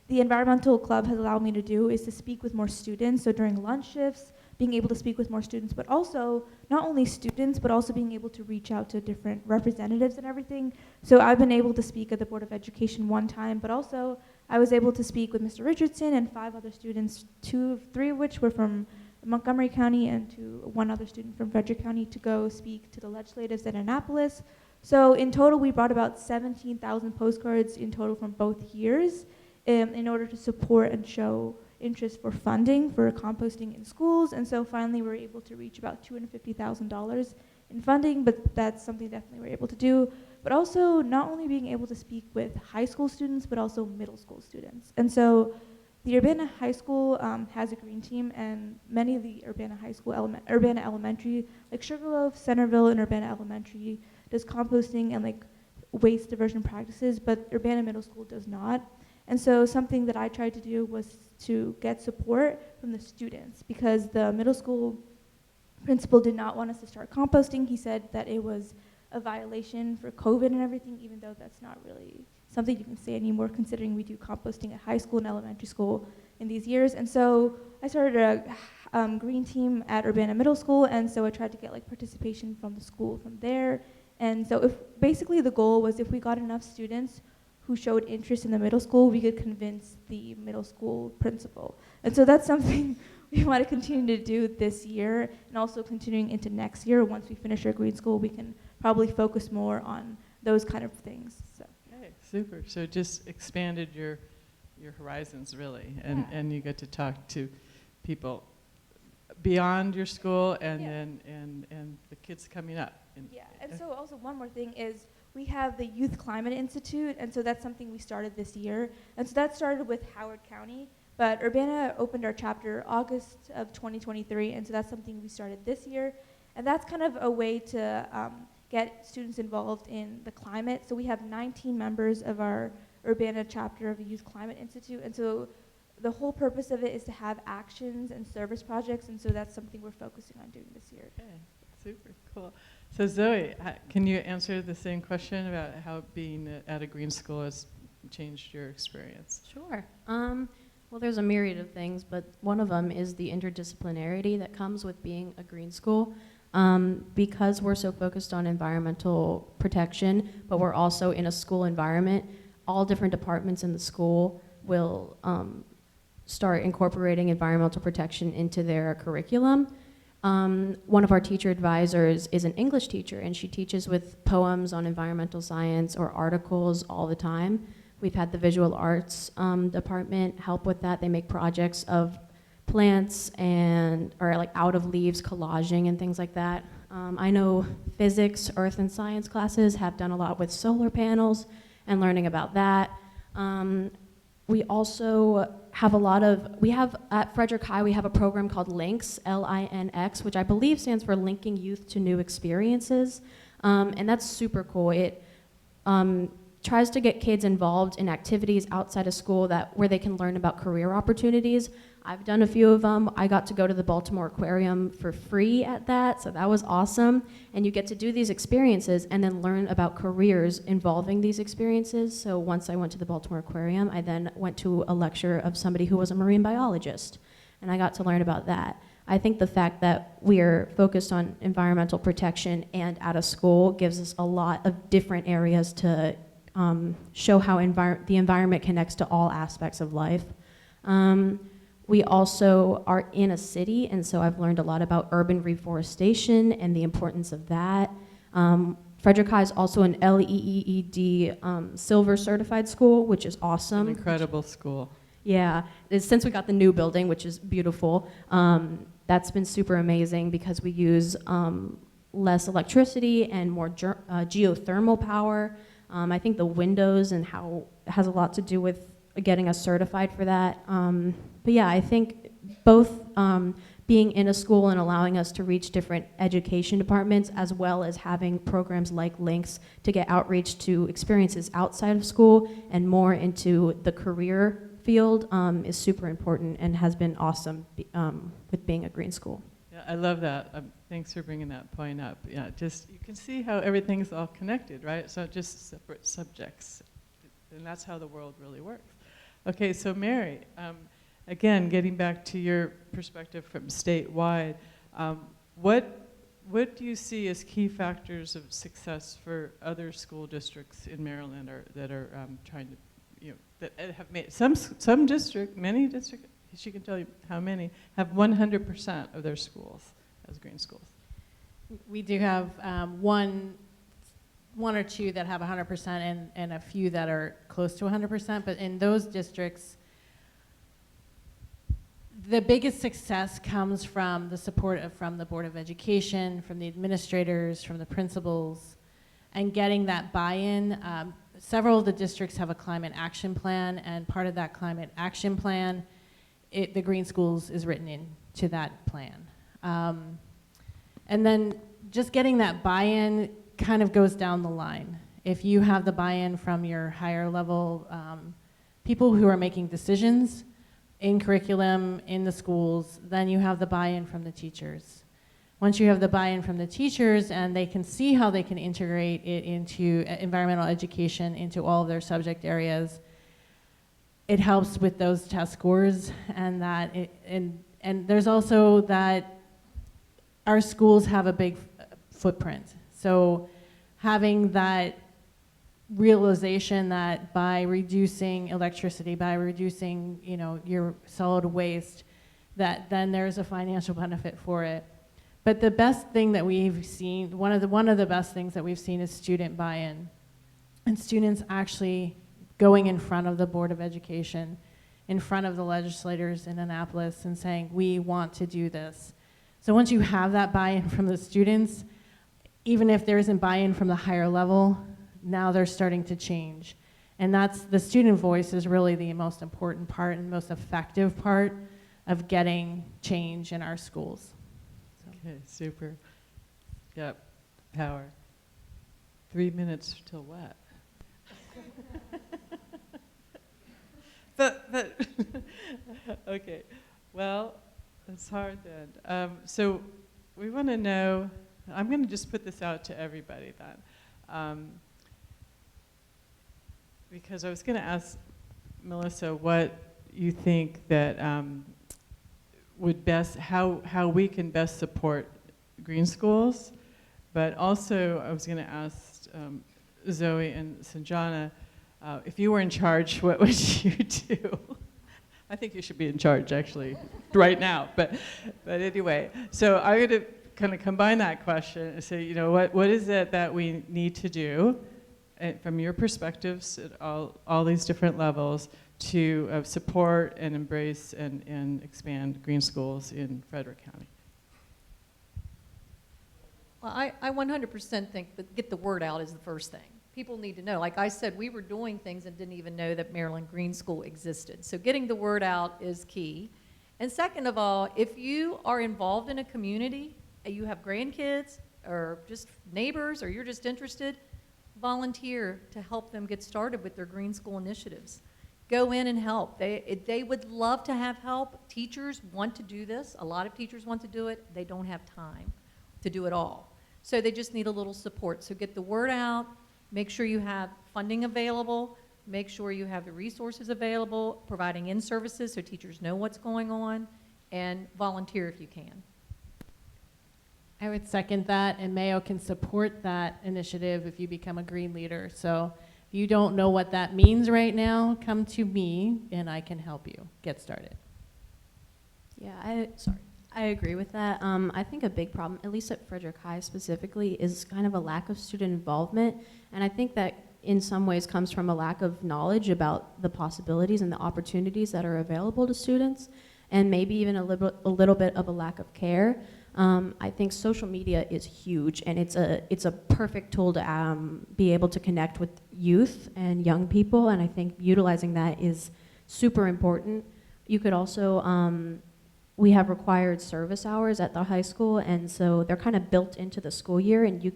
the environmental club has allowed me to do is to speak with more students. So during lunch shifts, being able to speak with more students, but also not only students, but also being able to reach out to different representatives and everything. So I've been able to speak at the Board of Education one time, but also I was able to speak with Mr. Richardson and 5 other students, 3 of which were from Montgomery County and one other student from Frederick County, to go speak to the legislators at Annapolis. So in total, we brought about 17,000 postcards in total from both years in order to support and show interest for funding for composting in schools. And so finally, we were able to reach about $250,000 in funding, but that's something definitely we're able to do. But also not only being able to speak with high school students, but also middle school students. And so the Urbana High School has a green team, and many of the Urbana Urbana Elementary, like Sugarloaf, Centerville, and Urbana Elementary, does composting and like waste diversion practices, but Urbana Middle School does not. And so something that I tried to do was to get support from the students, because the middle school principal did not want us to start composting. He said that it was a violation for COVID and everything, even though that's not really something you can say anymore, considering we do composting at high school and elementary school in these years. And so I started a green team at Urbana Middle School, and so I tried to get like participation from the school from there. And so basically the goal was, if we got enough students who showed interest in the middle school, we could convince the middle school principal. And so that's something we want to continue to do this year, and also continuing into next year. Once we finish our green school, we can probably focus more on those kind of things. So. Okay, super. So just expanded your horizons, really, and you get to talk to people beyond your school, and then and the kids coming up. And so also one more thing is, we have the Youth Climate Institute, and so that's something we started this year. And so that started with Howard County, but Urbana opened our chapter August of 2023, and so that's something we started this year. And that's kind of a way to get students involved in the climate. So we have 19 members of our Urbana chapter of the Youth Climate Institute, and so the whole purpose of it is to have actions and service projects, and so that's something we're focusing on doing this year. Okay, super cool. So Zoey, can you answer the same question about how being at a green school has changed your experience? Sure. Well, there's a myriad of things, but one of them is the interdisciplinarity that comes with being a green school. Because we're so focused on environmental protection, but we're also in a school environment, all different departments in the school will start incorporating environmental protection into their curriculum. One of our teacher advisors is an English teacher, and she teaches with poems on environmental science or articles all the time. We've had the visual arts department help with that. They make projects of plants or like out of leaves collaging and things like that. I know physics, earth and science classes have done a lot with solar panels and learning about that. We also have at Frederick High, we have a program called LINX, L-I-N-X, which I believe stands for Linking Youth to New Experiences. And that's super cool. It tries to get kids involved in activities outside of school where they can learn about career opportunities. I've done a few of them. I got to go to the Baltimore Aquarium for free at that, so that was awesome. And you get to do these experiences and then learn about careers involving these experiences. So once I went to the Baltimore Aquarium, I then went to a lecture of somebody who was a marine biologist, and I got to learn about that. I think the fact that we're focused on environmental protection and out of school gives us a lot of different areas to show how the environment connects to all aspects of life. We also are in a city, and so I've learned a lot about urban reforestation and the importance of that. Frederick High is also an LEED silver certified school, which is awesome. An incredible school. Yeah, since we got the new building, which is beautiful, that's been super amazing because we use less electricity and more geothermal power. I think the windows and how it has a lot to do with getting us certified for that. But yeah, I think both being in a school and allowing us to reach different education departments, as well as having programs like LINX to get outreach to experiences outside of school and more into the career field is super important and has been awesome with being a green school. Yeah, I love that. Thanks for bringing that point up. Yeah, just you can see how everything's all connected, right? So just separate subjects, and that's how the world really works. Okay, so Mary, again, getting back to your perspective from statewide, what do you see as key factors of success for other school districts in Maryland that are trying to, that have made, some district, many districts, she can tell you how many, have 100% of their schools as green schools. We do have one or two that have 100% and a few that are close to 100%, but in those districts, the biggest success comes from the support from the Board of Education, from the administrators, from the principals, and getting that buy-in. Several of the districts have a climate action plan, and part of that climate action plan, the Green Schools is written into that plan. And then just getting that buy-in kind of goes down the line. If you have the buy-in from your higher level people who are making decisions in curriculum, in the schools, then you have the buy-in from the teachers. Once you have the buy-in from the teachers and they can see how they can integrate it into environmental education, into all of their subject areas, it helps with those test scores. And and there's also that our schools have a big footprint. So having that realization that by reducing electricity, by reducing, your solid waste, that then there's a financial benefit for it. But the best thing that we've seen, one of the best things that we've seen is student buy-in, and students actually going in front of the Board of Education, in front of the legislators in Annapolis and saying, we want to do this. So once you have that buy-in from the students, even if there isn't buy-in from the higher level, now they're starting to change. And that's, the student voice is really the most important part and most effective part of getting change in our schools. So. Okay, super. Yep, power. 3 minutes till what? but okay, well, it's hard then. So we want to know, I'm going to just put this out to everybody then. Because I was going to ask Melissa what you think that would best, how we can best support green schools, but also I was going to ask Zoey and Sanjana, if you were in charge, what would you do? I think you should be in charge actually right now, but anyway, so I'm going to kind of combine that question and say, what is it that we need to do from your perspectives at all these different levels to support and embrace and expand green schools in Frederick County? Well, I 100% think that get the word out is the first thing. People need to know. Like I said, we were doing things and didn't even know that Maryland Green School existed. So getting the word out is key. And second of all, if you are involved in a community, you have grandkids or just neighbors, or you're just interested, volunteer to help them get started with their green school initiatives. Go in and help. They would love to have help. Teachers want to do this. A lot of teachers want to do it. They don't have time to do it all. So they just need a little support. So get the word out. Make sure you have funding available. Make sure you have the resources available, providing in-services so teachers know what's going on, and volunteer if you can. I would second that, and Mayo can support that initiative if you become a green leader. So if you don't know what that means right now, come to me and I can help you get started. Yeah, I agree with that. I think a big problem, at least at Frederick High specifically, is kind of a lack of student involvement. And I think that in some ways comes from a lack of knowledge about the possibilities and the opportunities that are available to students, and maybe even a little bit of a lack of care. I think social media is huge, and it's a perfect tool to be able to connect with youth and young people, and I think utilizing that is super important. You could also, we have required service hours at the high school, and so they're kind of built into the school year, and you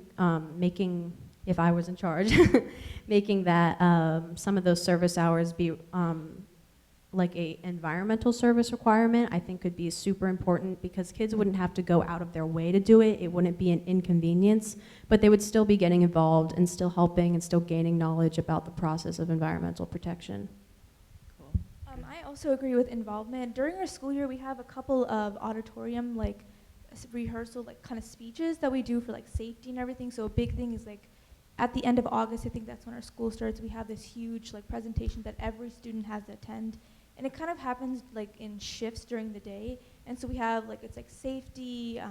making, if I was in charge, making that some of those service hours be like a environmental service requirement, I think could be super important, because kids wouldn't have to go out of their way to do it. It wouldn't be an inconvenience, but they would still be getting involved and still helping and still gaining knowledge about the process of environmental protection. Cool. I also agree with involvement. During our school year, we have a couple of auditorium, rehearsal, kind of speeches that we do for, safety and everything. So a big thing is, at the end of August, I think that's when our school starts, we have this huge like presentation that every student has to attend. And it kind of happens like in shifts during the day. And so we have like, it's like safety,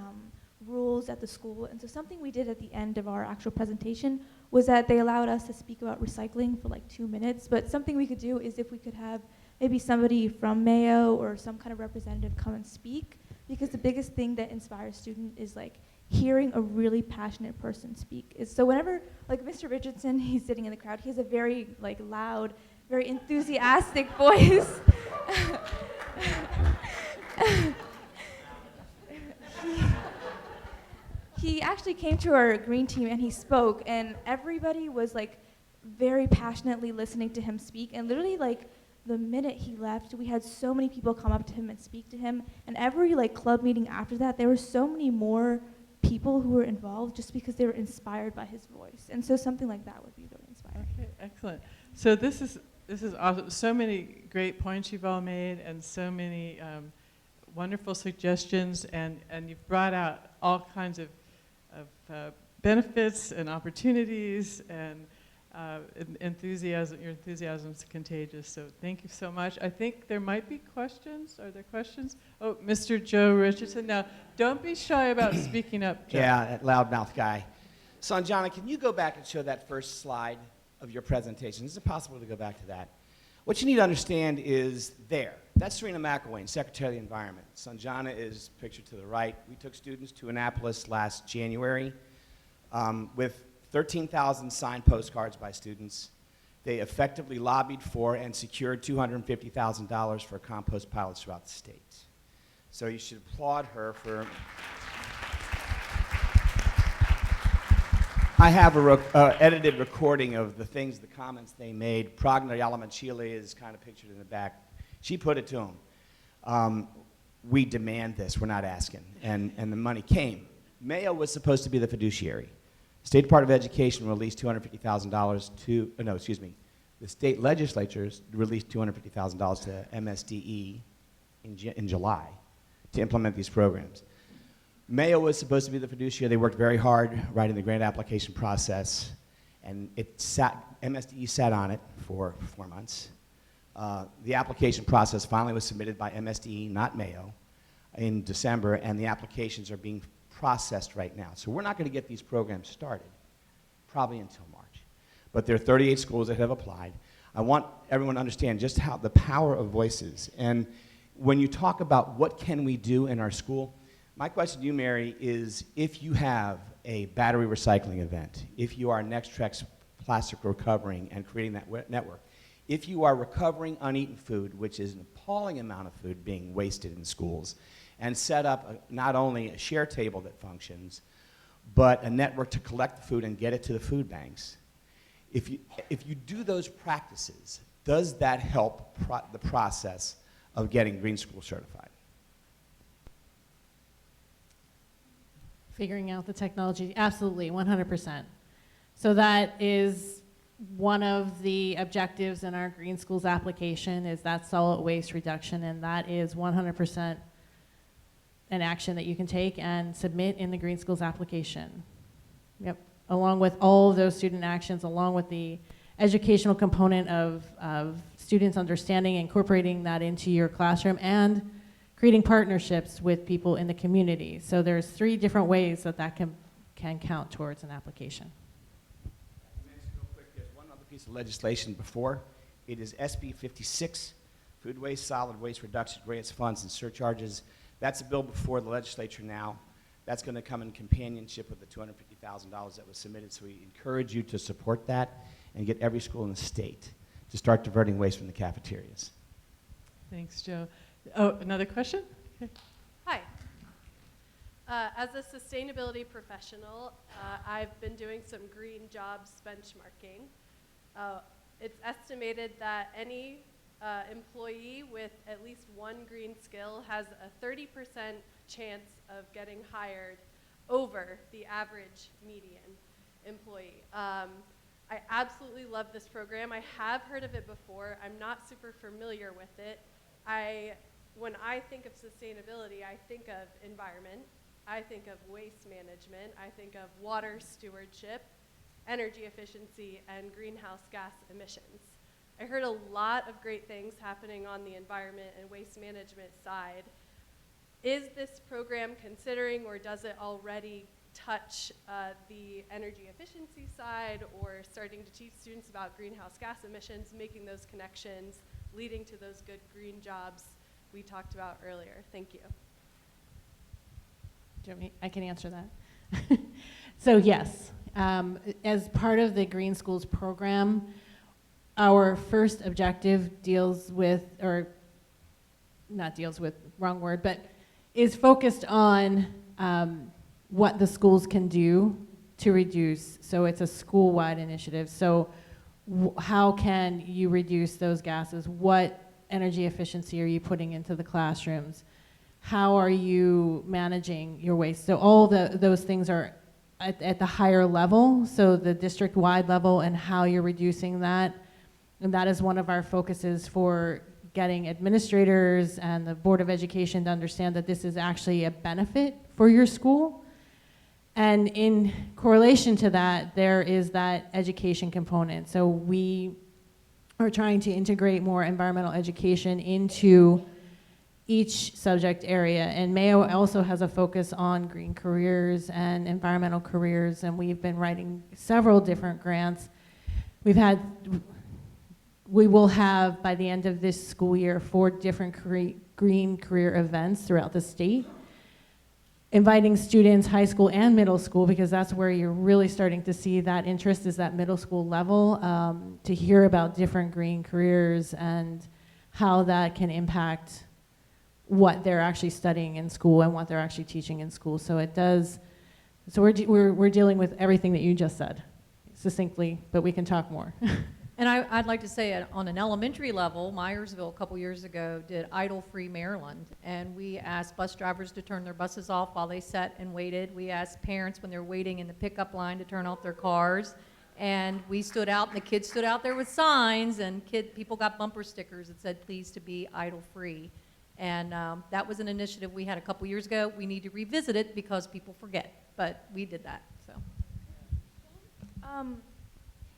rules at the school. And so something we did at the end of our actual presentation was that they allowed us to speak about recycling for like 2 minutes. But something we could do is if we could have maybe somebody from Mayo or some kind of representative come and speak, because the biggest thing that inspires students is like hearing a really passionate person speak. So whenever, like Mr. Richardson, he's sitting in the crowd, he has a very like loud, very enthusiastic voice. He actually came to our green team and he spoke, and everybody was like very passionately listening to him speak. And literally like the minute he left, we had so many people come up to him and speak to him. And every like club meeting after that, there were so many more people who were involved just because they were inspired by his voice. And so something like that would be really inspiring. Okay, excellent. So this is awesome. So many great points you've all made, and so many wonderful suggestions, and you've brought out all kinds of benefits and opportunities, and enthusiasm. Your enthusiasm is contagious, so thank you so much. I think there might be questions. Are there questions? Oh, Mr. Joe Richardson. Now, don't be shy about speaking up, Joe. Yeah, that loudmouth guy. Sanjana, can you go back and show that first slide of your presentation? Is it possible to go back to that? What you need to understand is there. That's Serena McElwain, Secretary of the Environment. Sanjana is pictured to the right. We took students to Annapolis last January with 13,000 signed postcards by students. They effectively lobbied for and secured $250,000 for compost pilots throughout the state. So you should applaud her for... I have a edited recording of the things, the comments they made. Pragna Yalamanchile is kind of pictured in the back. She put it to them. We demand this, we're not asking. And the money came. Mayo was supposed to be the fiduciary. State Department of Education released $250,000 to, no, excuse me, the state legislatures released $250,000 to MSDE in July to implement these programs. Mayo was supposed to be the fiduciary. They worked very hard writing the grant application process, and MSDE sat on it for 4 months. The application process finally was submitted by MSDE, not Mayo, in December, and the applications are being processed right now. So we're not going to get these programs started probably until March. But there are 38 schools that have applied. I want everyone to understand just how the power of voices. And when you talk about what can we do in our school, my question to you, Mary, is if you have a battery recycling event, if you are Nextrex plastic recovering and creating that network, if you are recovering uneaten food, which is an appalling amount of food being wasted in schools, and set up not only a share table that functions, but a network to collect the food and get it to the food banks, if you do those practices, does that help the process of getting Green School certified? Figuring out the technology, absolutely, 100%. So that is one of the objectives in our Green Schools application, is that solid waste reduction, and that is 100% an action that you can take and submit in the Green Schools application. Yep, along with all of those student actions, along with the educational component of students understanding, incorporating that into your classroom, and creating partnerships with people in the community. So there's 3 different ways that can count towards an application. Real quick, there's one other piece of legislation before. It is SB 56, Food Waste, Solid Waste Reduction, Grants, Funds, and Surcharges. That's a bill before the legislature now. That's going to come in companionship with the $250,000 that was submitted, so we encourage you to support that and get every school in the state to start diverting waste from the cafeterias. Thanks, Joe. Oh, another question? Okay. Hi. As a sustainability professional, I've been doing some green jobs benchmarking. It's estimated that any employee with at least one green skill has a 30% chance of getting hired over the average median employee. I absolutely love this program. I have heard of it before. I'm not super familiar with it. When I think of sustainability, I think of environment, I think of waste management, I think of water stewardship, energy efficiency and greenhouse gas emissions. I heard a lot of great things happening on the environment and waste management side. Is this program considering, or does it already touch the energy efficiency side, or starting to teach students about greenhouse gas emissions, making those connections, leading to those good green jobs we talked about earlier? Thank you. Do you want me? I can answer that. So yes, as part of the Green Schools program, our first objective deals with, or not deals with, wrong word, but is focused on what the schools can do to reduce. So it's a school-wide initiative. So how can you reduce those gases? What energy efficiency are you putting into the classrooms? How are you managing your waste? So all those things are at the higher level, so the district-wide level, and how you're reducing that. And that is one of our focuses for getting administrators and the Board of Education to understand that this is actually a benefit for your school. And in correlation to that, there is that education component. So we are trying to integrate more environmental education into each subject area. And MAEOE also has a focus on green careers and environmental careers, and we've been writing several different grants. We will have, by the end of this school year, 4 different green career events throughout the state, inviting students, high school and middle school, because that's where you're really starting to see that interest, is that middle school level, to hear about different green careers and how that can impact what they're actually studying in school and what they're actually teaching in school. So it does, so we're dealing with everything that you just said, succinctly, but we can talk more. And I'd like to say on an elementary level, Myersville a couple years ago did Idle-Free Maryland, and we asked bus drivers to turn their buses off while they sat and waited. We asked parents when they're waiting in the pickup line to turn off their cars, and we stood out, and the kids stood out there with signs, and people got bumper stickers that said, "Please to be idle-free." And that was an initiative we had a couple years ago. We need to revisit it because people forget, but we did that, so.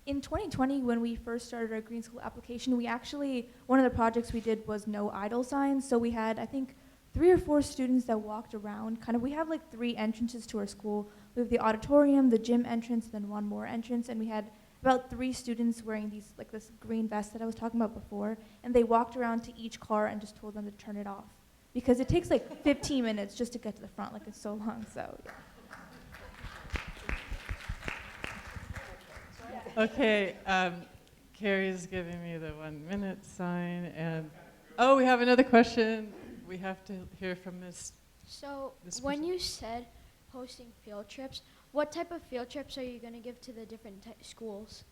In 2020, when we first started our Green School application, one of the projects we did was no idle signs. So we had, I think, 3 or 4 students that walked around. We have like 3 entrances to our school. We have the auditorium, the gym entrance, and then 1 more entrance. And we had about 3 students wearing this green vest that I was talking about before. And they walked around to each car and just told them to turn it off. Because it takes like 15 minutes just to get to the front, like it's so long, so yeah. Okay, Carrie's giving me the 1-minute sign, and oh, we have another question. We have to hear from Ms. So This when person. you said hosting field trips, what type of field trips are you going to give to the different schools?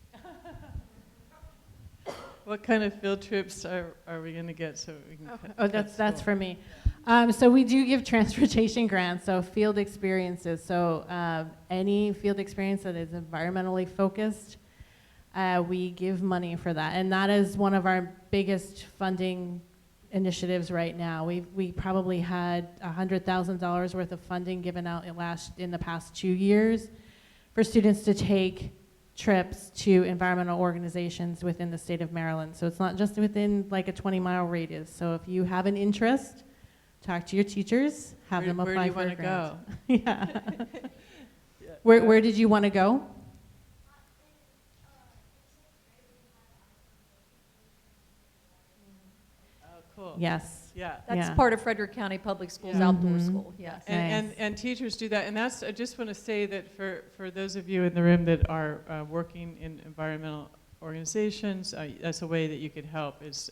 What kind of field trips are we going to get so we can That's for me. So we do give transportation grants, so field experiences. So any field experience that is environmentally focused, we give money for that. And that is one of our biggest funding initiatives right now. We probably had $100,000 worth of funding given out in the past 2 years for students to take trips to environmental organizations within the state of Maryland. So it's not just within like a 20-mile radius. So if you have an interest, talk to your teachers, have them apply for a grant. Where do you want to go? Yeah. Where did you want to go? Oh, cool. Yes. Yeah. That's Yeah. part of Frederick County Public Schools Yeah. outdoor Mhm. school, yes. And teachers do that, and that's, I just want to say that for those of you in the room that are working in environmental organizations, that's a way that you could help is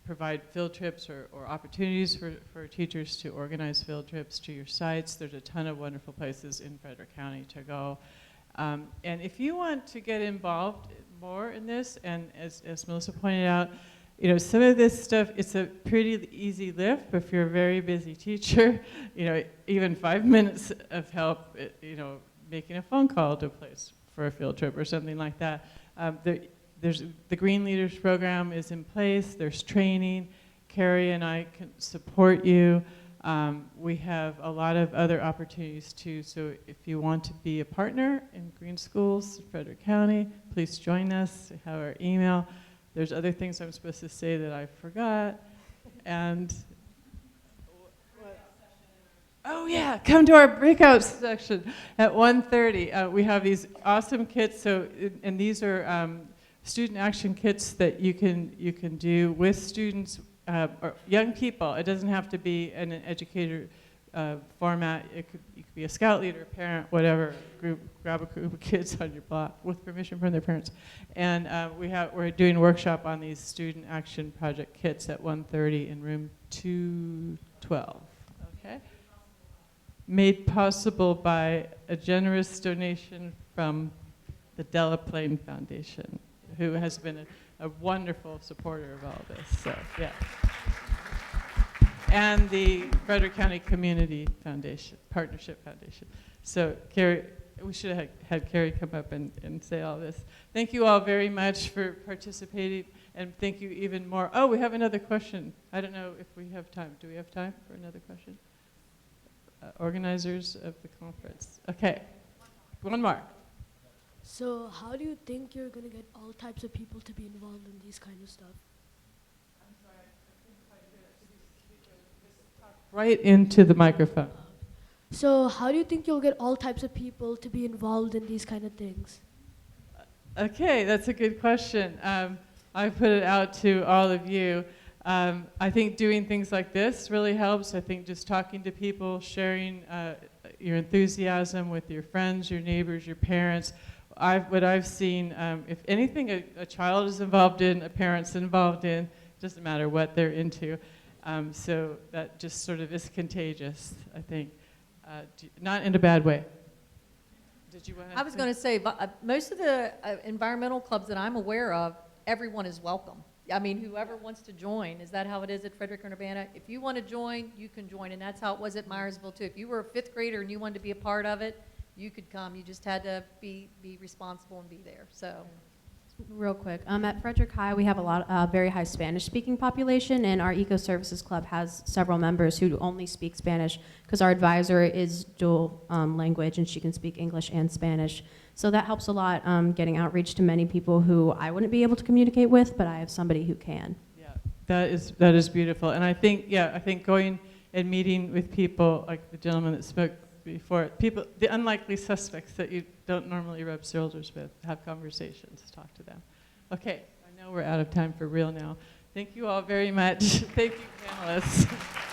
provide field trips or opportunities for teachers to organize field trips to your sites. There's a ton of wonderful places in Frederick County to go. And if you want to get involved more in this, and as Melissa pointed out, you know, some of this stuff, it's a pretty easy lift, but if you're a very busy teacher, you know, even 5 minutes of help, you know, making a phone call to a place for a field trip or something like that. There's the Green Leaders program is in place. There's training. Carrie and I can support you. We have a lot of other opportunities too, so if you want to be a partner in Green Schools, Frederick County, please join us. We have our email. There's other things I'm supposed to say that I forgot. And, oh yeah, come to our breakout section at 1:30. We have these awesome kits, and these are student action kits that you can do with students, or young people. It doesn't have to be in an educator format. You could be a scout leader, parent, whatever. Grab a group of kids on your block with permission from their parents. And we're doing a workshop on these student action project kits at 1:30 in room 212. Okay. Made possible by a generous donation from the Delaplane Foundation, who has been a wonderful supporter of all this. So, yeah. And the Frederick County Community Foundation, Partnership Foundation. So, Carrie, we should have had Carrie come up and say all this. Thank you all very much for participating, and thank you even more. Oh, we have another question. I don't know if we have time. Do we have time for another question? Organizers of the conference. Okay, one more. So how do you think you're going to get all types of people to be involved in these kind of stuff? I'm sorry, I couldn't quite hear that. Just talk right into the microphone. So how do you think you'll get all types of people to be involved in these kind of things? Okay, that's a good question. I put it out to all of you. I think doing things like this really helps. I think just talking to people, sharing your enthusiasm with your friends, your neighbors, your parents. What I've seen, if anything a child is involved in, a parent's involved in, doesn't matter what they're into. So that just sort of is contagious, I think. Not in a bad way. Did you want to? I was going to say, most of the environmental clubs that I'm aware of, everyone is welcome. I mean, whoever wants to join. Is that how it is at Frederick and Urbana? If you want to join, you can join, and that's how it was at Myersville too. If you were a 5th grader and you wanted to be a part of it, you could come. You just had to be responsible and be there. So, Real quick, at Frederick High, we have a very high Spanish-speaking population, and our Eco Services Club has several members who only speak Spanish because our advisor is dual language, and she can speak English and Spanish. So that helps a lot getting outreach to many people who I wouldn't be able to communicate with, but I have somebody who can. Yeah, that is beautiful. And I think going and meeting with people like the gentleman that spoke before, people, the unlikely suspects that you don't normally rub shoulders with, have conversations, talk to them. Okay, I know we're out of time for real now. Thank you all very much. Thank you, panelists.